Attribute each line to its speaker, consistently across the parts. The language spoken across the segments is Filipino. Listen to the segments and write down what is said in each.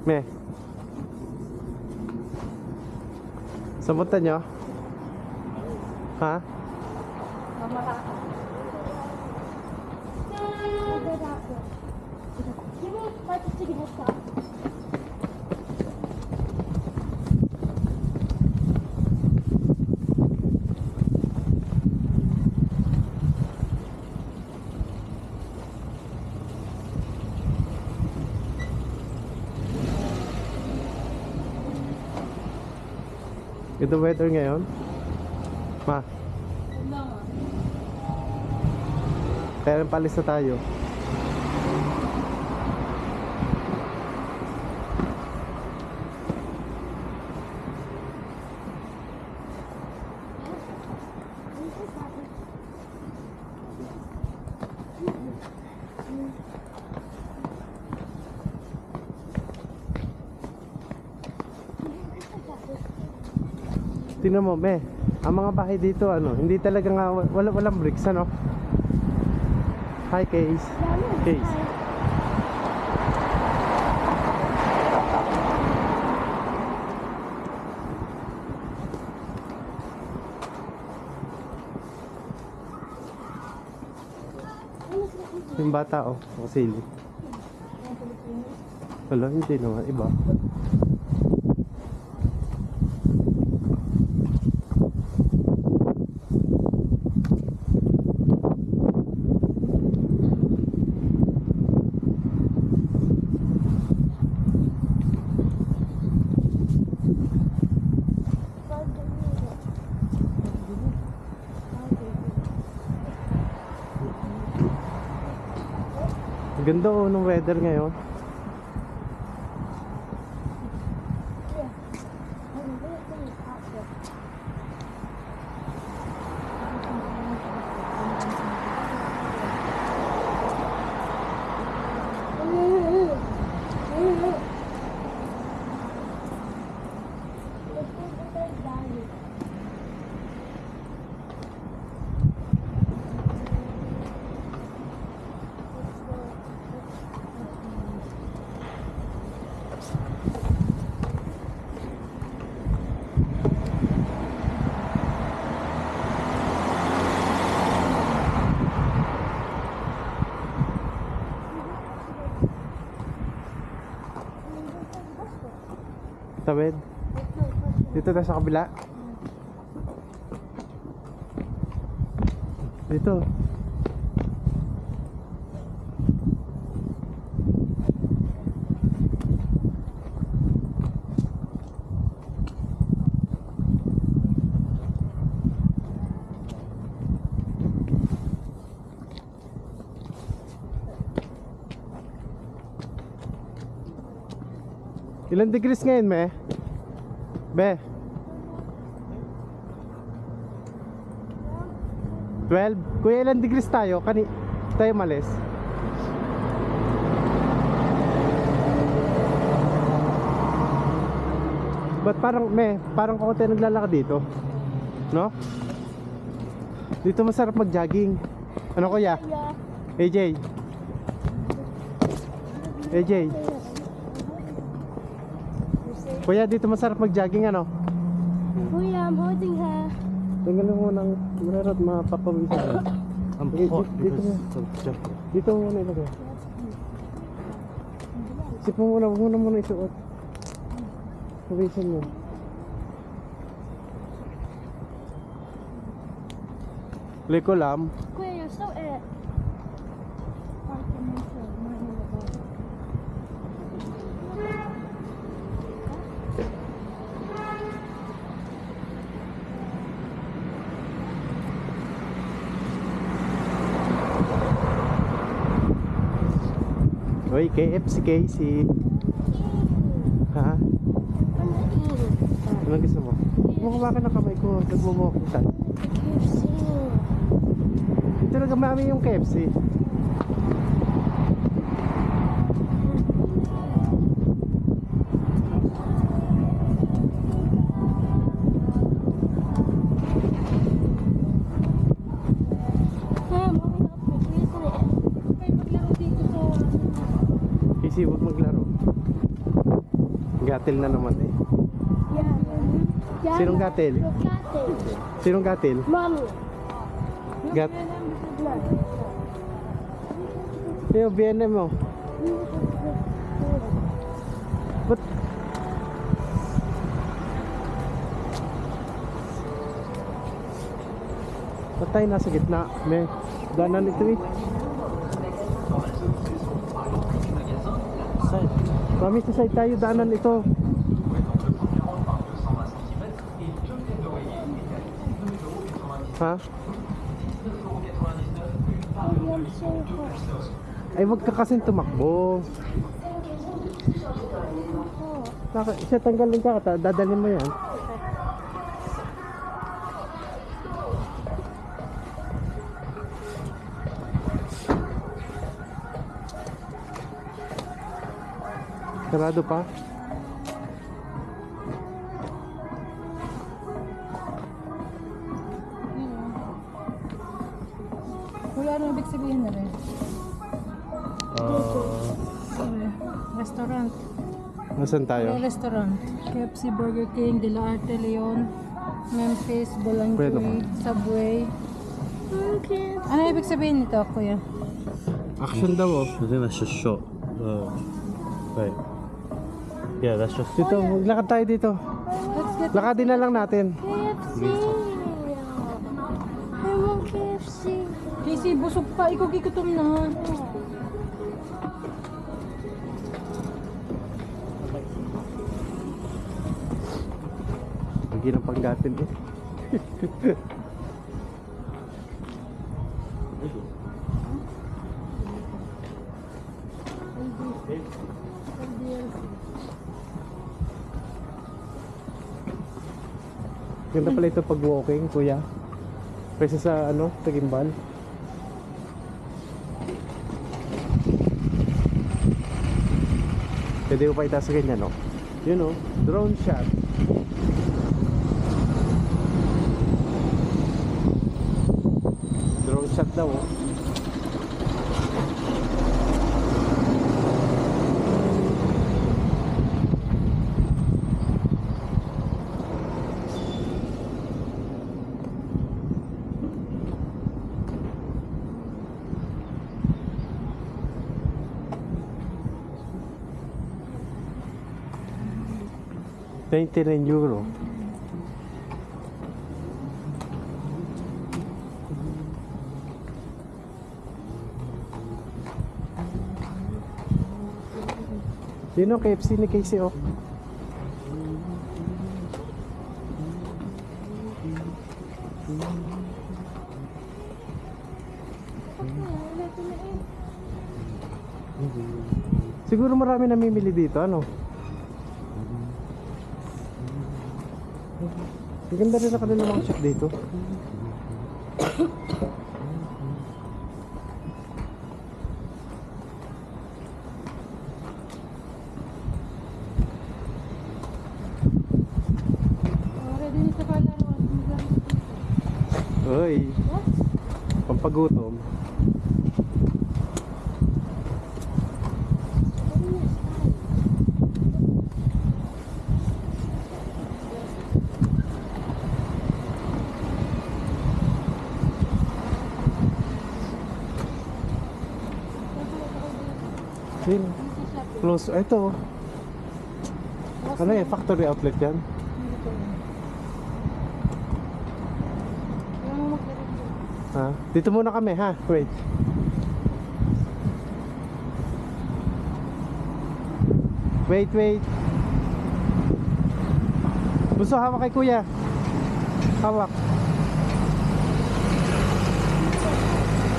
Speaker 1: Me. Saan punta nyo? Ha? Ito weather ngayon? Ma? Kaya palis na tayo. Tingnan mo, me. Ang mga bahay dito, ano, hindi talaga nga, walang bricks, ano? Hi, Case. Case. Yung bata, oh, sili. Wala, hindi naman, iba. Ganda oh ng weather ngayon. Tawid. Dito tayo sa kabila. Dito. Ilan degrees ngayon, me? Be? 12? Kuya, ilan degrees tayo? Tayo malis? Ba't parang konti naglalakad dito? No? Dito masarap mag-jogging. Ano kuya? AJ? AJ? Kuya, dito masarap mag-jogging, ano?
Speaker 2: Kuya, I'm holding her.
Speaker 1: Tingnan mo ng mararot mapapawisan. Dito muna ilagay. Isip mo muna, huwag mo muna isuot. Pawisan mo. Liko lam.
Speaker 2: Kuya, you're so it.
Speaker 1: Uy, KFC Casey. Ha? Ano gusto mo? Mukha ka ng kamay ko. Nagmumukha ko saan. Dito na gamami yung KFC. Kasi huwag maglaro. Gatil na naman eh.
Speaker 2: Yeah.
Speaker 1: Sinong gatil?
Speaker 2: Gatil.
Speaker 1: Sinong gatil?
Speaker 2: Mommy.
Speaker 1: Gat. Yung BNM mo. Ba't? Ba't tayo nasa gitna? May daanan ito eh. Side. Mami, sa side tayo, daanan ito. Ha? Ay, wag ka kasing tumakbo. Bakit? Siya tanggalin ka, dadalhin mo yan. Sarado pa?
Speaker 3: Wala ano ibig sabihin na rin. Restaurant.
Speaker 1: Nasaan tayo?
Speaker 3: Restaurant. KFC, Burger King, De La Arte, Leon, Memphis,
Speaker 1: Pwede
Speaker 3: Boulangerie, Subway.
Speaker 2: Okay.
Speaker 3: Ano ibig sabihin nito, kuya?
Speaker 1: Action daw oh.
Speaker 4: I think that's just shot. Wait. Yeah, that's just.
Speaker 1: Dito, maglakad tayo dito.
Speaker 3: Let's get
Speaker 1: Lakadin na lang natin.
Speaker 2: KFC. I want KFC.
Speaker 3: Casey, busog pa. Ikog-ikutom na.
Speaker 1: Hindi ng panggatin eh. Ganda pala ito pag walking, kuya. Kaysa sa ano, sa gimbal. Pwede ko pa itaas sa ganyan, no? Yun, no? Drone shot. Drone shot daw, oh. €29. Yun o, KFC ni Casey oh. Siguro marami namimili dito, ano? Ang ganda rin na kanila mga shop dito.
Speaker 3: Ready na sa kalaro.
Speaker 1: Uy, pampagutom. Yun, close. Ito. Ano yan? Factory outlet yan? Ha? Dito muna kami ha. Wait. Wait. Gusto hawak kay kuya. Hawak.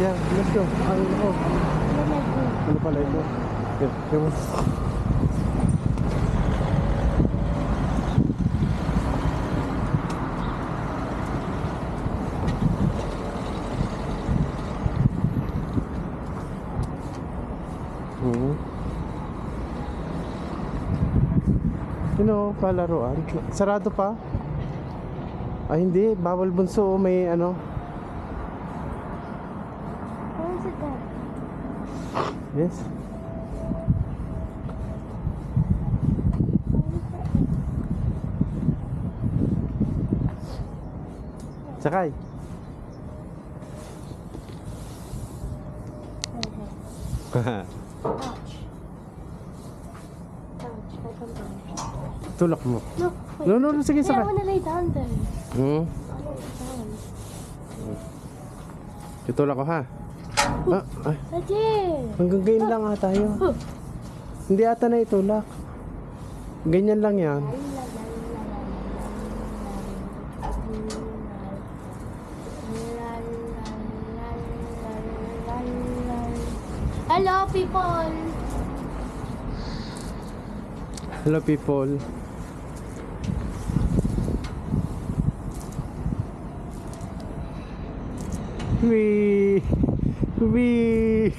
Speaker 1: Yeah, let's go. Ano pala ito? Yeah, come on. Palaruan. Sarado pa? Ay hindi, bawal bunso. May ano.
Speaker 2: Where is it then?
Speaker 1: Yes. Sakay.
Speaker 2: Ouch. Ouch. I come down.
Speaker 1: Tulak mo.
Speaker 2: Look, wait.
Speaker 1: No, no, no, sige,
Speaker 2: Wait, I
Speaker 1: sakay.
Speaker 2: want to lay down then.
Speaker 1: Hmm?
Speaker 2: I want to lay down.
Speaker 1: Tutulak ko ha. Ay,
Speaker 2: Daddy.
Speaker 1: hanggang ganyan lang ha tayo. Hindi ata na itulak. Ganyan lang yan.
Speaker 2: Hello, people.
Speaker 1: Hello people. Wee. Wee.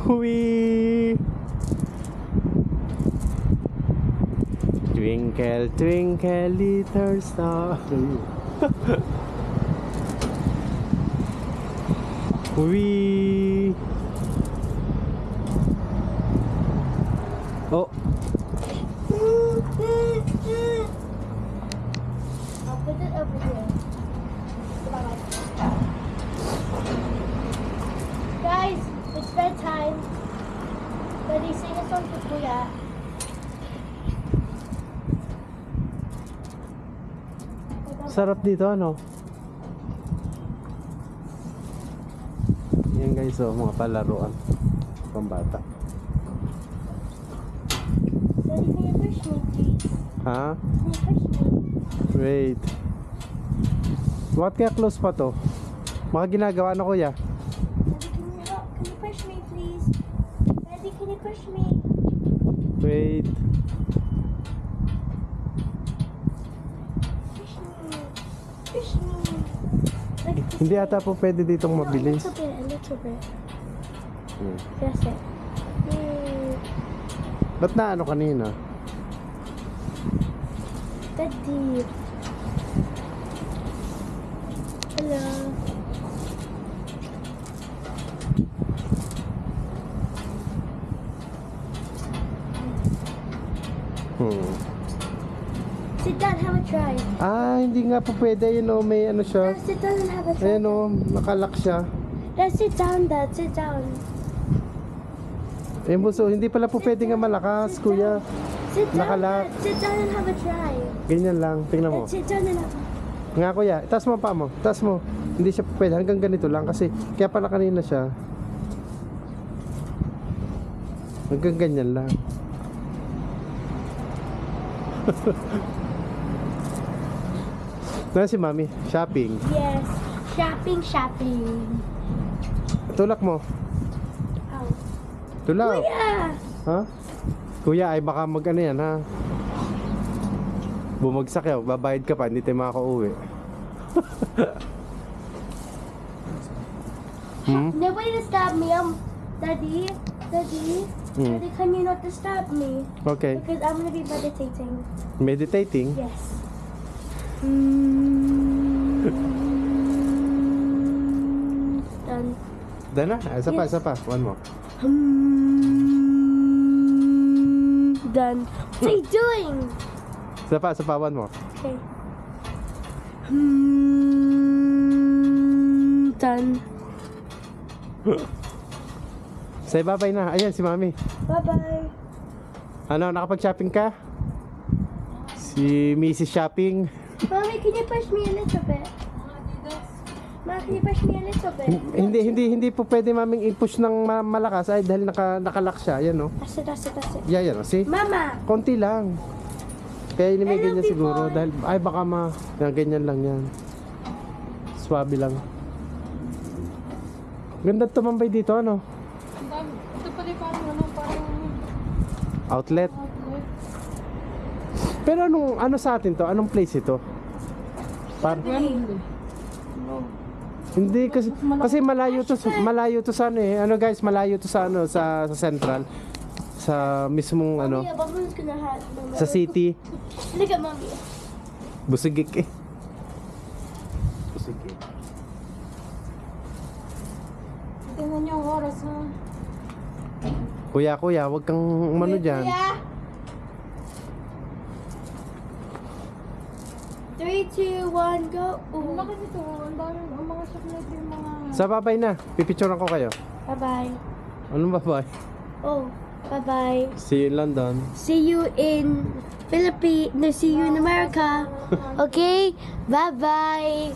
Speaker 1: Wee. Twinkle, twinkle, little star. Wee. Oh,
Speaker 2: I'll put it over here. Guys, it's bedtime. Daddy, sing a song to Kuya.
Speaker 1: sarap dito ano. Yan guys, oh, mga palaruan pambata.
Speaker 2: Daddy, can you push me, please?
Speaker 1: Ha?
Speaker 2: Can you push me?
Speaker 1: Wait. Bakit kaya close pa to? Mga ginagawa na kuya.
Speaker 2: Daddy, can you push me, please? Daddy, can you push me?
Speaker 1: Wait.
Speaker 2: Push me. Push me. Like this.
Speaker 1: Hindi ata po pwede ditong
Speaker 2: No,
Speaker 1: mabilis.
Speaker 2: a little bit.
Speaker 1: Hmm.
Speaker 2: That's it. Yay.
Speaker 1: Ba't na ano kanina?
Speaker 2: Daddy. Hello. Sit down, have a try.
Speaker 1: Hindi nga po pwede. Yun o, may ano siya.
Speaker 2: Sit down and have a try.
Speaker 1: Ayan o, nakalock siya.
Speaker 2: Dad, sit down, Dad. Sit down.
Speaker 1: Ayun buso, hindi pala po pwede nga malakas, kuya.
Speaker 2: Sit down,
Speaker 1: Nakalock.
Speaker 2: Dad. Sit down and have a try.
Speaker 1: Ganyan lang, tingnan mo.
Speaker 2: Dad, sit down and have a
Speaker 1: Nga kuya, taas mo ang paa mo. Taas mo. Hindi siya pwede, hanggang ganito lang kasi kaya pala kanina siya. Hanggang ganyan lang. Na si Mami, shopping.
Speaker 2: Yes. Shopping, shopping.
Speaker 1: Tulak mo.
Speaker 2: Oh.
Speaker 1: Tulak.
Speaker 2: Yeah.
Speaker 1: Ha? Kuya, ay baka mag ano yan ha. Bumagsak yaw, babayad ka pa, hindi tayo makaka-uwi.
Speaker 2: Nobody to stop me. Daddy. Daddy.
Speaker 1: Hmm.
Speaker 2: Daddy, can you not to stop me?
Speaker 1: Okay.
Speaker 2: Because I'm gonna be meditating.
Speaker 1: Meditating?
Speaker 2: Yes. Done.
Speaker 1: Done na? Isa pa,
Speaker 2: Yes.
Speaker 1: isa pa. One more.
Speaker 2: Done. What are you doing?
Speaker 1: Isa pa, one more.
Speaker 2: Okay. Done.
Speaker 1: Say bye-bye na. Ayan si Mami.
Speaker 2: Bye-bye.
Speaker 1: Ano, nakapag-shopping ka? Si Mrs. Shopping.
Speaker 2: Mommy, can you push me a little bit? Mom, can you push me a little bit?
Speaker 1: Hindi po pwede maming i-push ng malakas ay dahil nakalock siya. Yan o.
Speaker 2: That's it, that's it, that's it.
Speaker 1: Yan o. See?
Speaker 2: Mama!
Speaker 1: Konti lang. Kaya inimigay
Speaker 2: Hello,
Speaker 1: niya siguro
Speaker 2: people.
Speaker 1: dahil ay baka yan, ganyan lang yan. Swabe lang. Ganda tumambay dito ano.
Speaker 3: Ang dami. Ito pala yung parang
Speaker 1: Outlet.
Speaker 3: outlet.
Speaker 1: Pero ano sa atin to? Anong place ito?
Speaker 3: Wembley.
Speaker 1: Hindi kasi malayo to sa ano eh. Ano guys, malayo to sa ano sa Central. Sa mismong ano,
Speaker 2: Yeah, Bubba's gonna have Mama.
Speaker 1: sa city.
Speaker 2: Look at Mommy.
Speaker 1: Busigik eh. Busigik.
Speaker 3: Tingnan niyo ang oras ha.
Speaker 1: Kuya, wag kang umano diyan.
Speaker 2: Kuya! 3, 2, 1, go.
Speaker 3: Ang laki nito. Ang dami ang mga chocolate yung mga...
Speaker 1: Sa babay na. Pipicturean ko kayo.
Speaker 2: Bye-bye.
Speaker 1: Anong babay?
Speaker 2: Oh, bye-bye.
Speaker 1: See you in London.
Speaker 2: See you in Philippines. No, see you in America. Okay? Bye-bye.